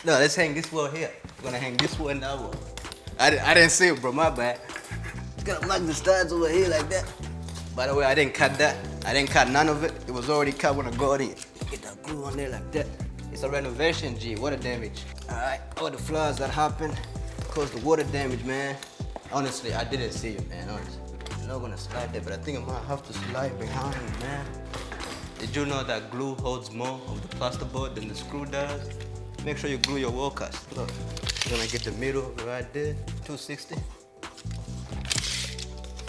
No, let's hang this wall here. We're gonna hang this wall and that wall. I didn't see it, bro, my bad. Gonna mark the studs over here like that. By the way, I didn't cut that. I didn't cut none of it. It was already cut when I got in. Get that glue on there like that. It's a renovation, G, water damage. All right, all the floods that happened caused the water damage, man. Honestly, I didn't see it, man, honestly. I'm not gonna slide there, but I think I might have to slide behind it, man. Did you know that glue holds more of the plasterboard than the screw does? Make sure you glue your wall cuts. Look, you're gonna get the middle of it right there, 260.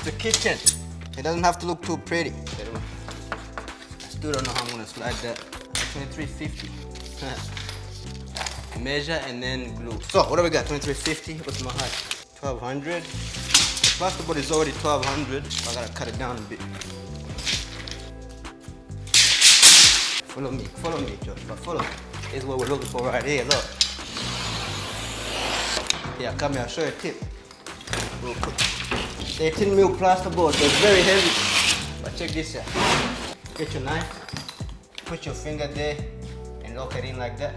The kitchen. It doesn't have to look too pretty. I still don't know how I'm gonna slide that. 2350. Measure and then glue. So what do we got? 2350. What's my height? 1200. The plasterboard is already 1200. So I gotta cut it down a bit. Follow me, Joshua. Follow me. This is what we're looking for right here. Look. Yeah, come here. I'll show you a tip. Real quick. 18 mil plasterboard, so it's very heavy. But check this out. Get your knife, put your finger there, and lock it in like that.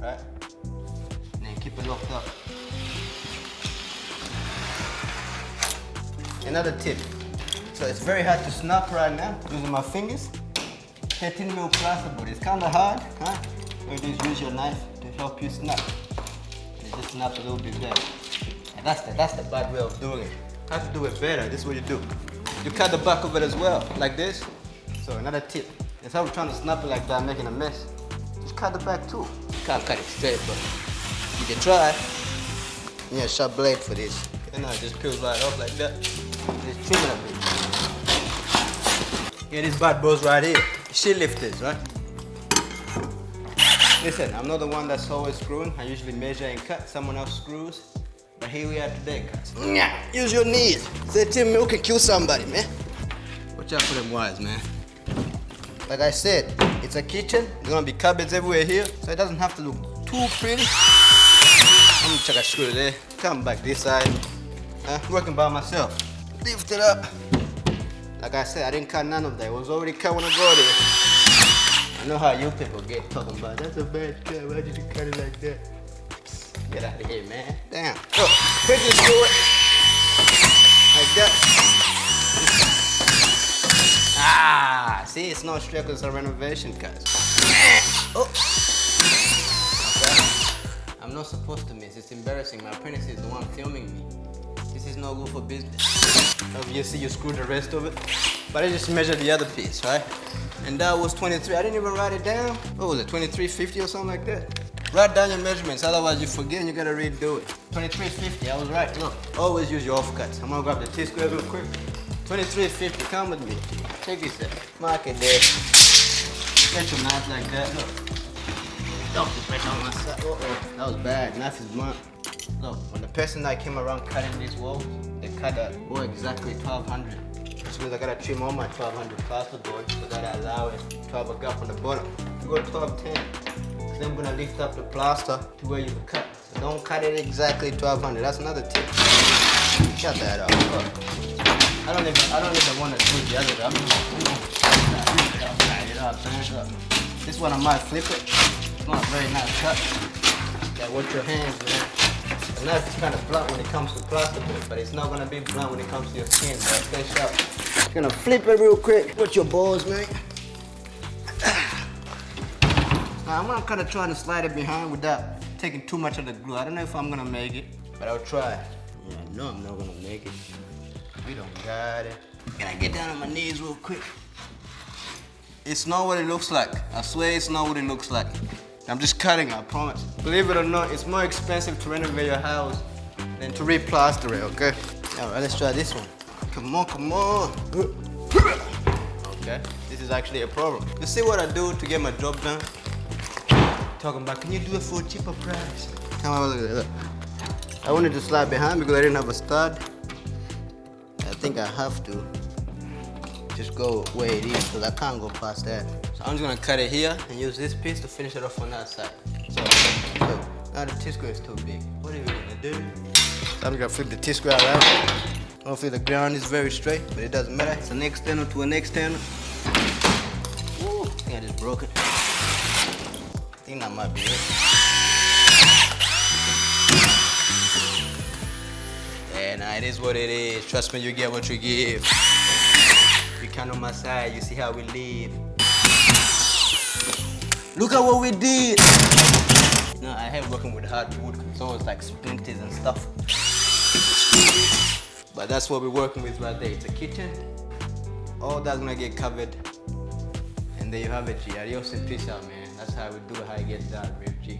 Right? And then keep it locked up. Another tip. So it's very hard to snap right now using my fingers. 18 mil plasterboard. It's kind of hard, huh? You just use your knife to help you snap. And it just snaps a little bit better. And that's the bad way of doing it. How to do it better? This is what you do. You cut the back of it as well, like this. So another tip. Instead of trying to snap it like that, making a mess, just cut the back too. You can't cut it straight, but you can try. You need a sharp blade for this. And now it just peels right off like that. Just trim it a bit. Yeah, these bad boys right here. Sheet lifters, right? Listen, I'm not the one that's always screwing. I usually measure and cut. Someone else screws. But here we are today, guys. Use your knees. 13 mil can kill somebody, man. Watch out for them wires, man. Like I said, it's a kitchen. There's gonna be cupboards everywhere here, so it doesn't have to look too pretty. I'm gonna check a screw there. Come back this side. Working by myself. Lift it up. Like I said, I didn't cut none of that. It was already cut when I got there. I know how you people get talking about, that's a bad cut. Why did you cut it like that? Get out of here, man. Damn. Look, quick just do it. Like that. Ah, see, it's not straight because it's a renovation, guys. Oh. Okay. I'm not supposed to miss. It's embarrassing. My apprentice is the one filming me. This is no good for business. Obviously, you screwed the rest of it. But I just measured the other piece, right? And that was 23. I didn't even write it down. What was it, 2350 or something like that? Write down your measurements, otherwise you forget and you gotta redo it. 2350, I was right. Look, always use your offcuts. I'm gonna grab the T-square real quick. 2350, come with me. Check this out. Mark it there. Get your knife like that. Look. Don't put pressure on my side. Uh-oh. That was bad. Knife is blunt. Look, when the person that came around cutting these walls, they cut that wall exactly 1200. Which means I gotta trim all my 1200 plasterboard so that I allow it to have a gap on the bottom. We go 1210. Then I'm gonna lift up the plaster to where you can cut. So don't cut it exactly 1200. That's another tip. Cut that out. I don't even want to do the other way. I'm just gonna tie it up, turn it up. This one I might flip it. It's not a very nice cut. Yeah, watch your hands, man. The knife is kind of blunt when it comes to plasterboard, but it's not gonna be blunt when it comes to your skin. So stay sharp. Just gonna flip it real quick. Watch your balls, man. Now, I'm kind of trying to slide it behind without taking too much of the glue. I don't know if I'm gonna make it, but I'll try. Yeah, I know I'm not gonna make it. We don't got it. Can I get down on my knees real quick? It's not what it looks like. I swear it's not what it looks like. I'm just cutting, I promise. Believe it or not, it's more expensive to renovate your house than to replaster it, okay? All right, let's try this one. Come on, come on. Okay, this is actually a problem. You see what I do to get my job done? Talking about, can you do it for a cheaper price? Come on, look at that. I wanted to slide behind because I didn't have a stud. I think I have to just go where it is because I can't go past that. So I'm just gonna cut it here and use this piece to finish it off on that side. So now the T-square is too big. What are you gonna do? So I'm gonna flip the T-square around. Hopefully the ground is very straight, but it doesn't matter. It's an external to an external. Woo, I think I just broke it. I think that might be it. it is what it is. Trust me, you get what you give. You count on my side, you see how we live. Look at what we did. No, I hate working with hard wood because it's always like splinters and stuff. But that's what we're working with right there. It's a kitchen. All that's gonna get covered. And there you have it, G. Adios and peace out, man. That's how we do it, how it gets done, Rev G.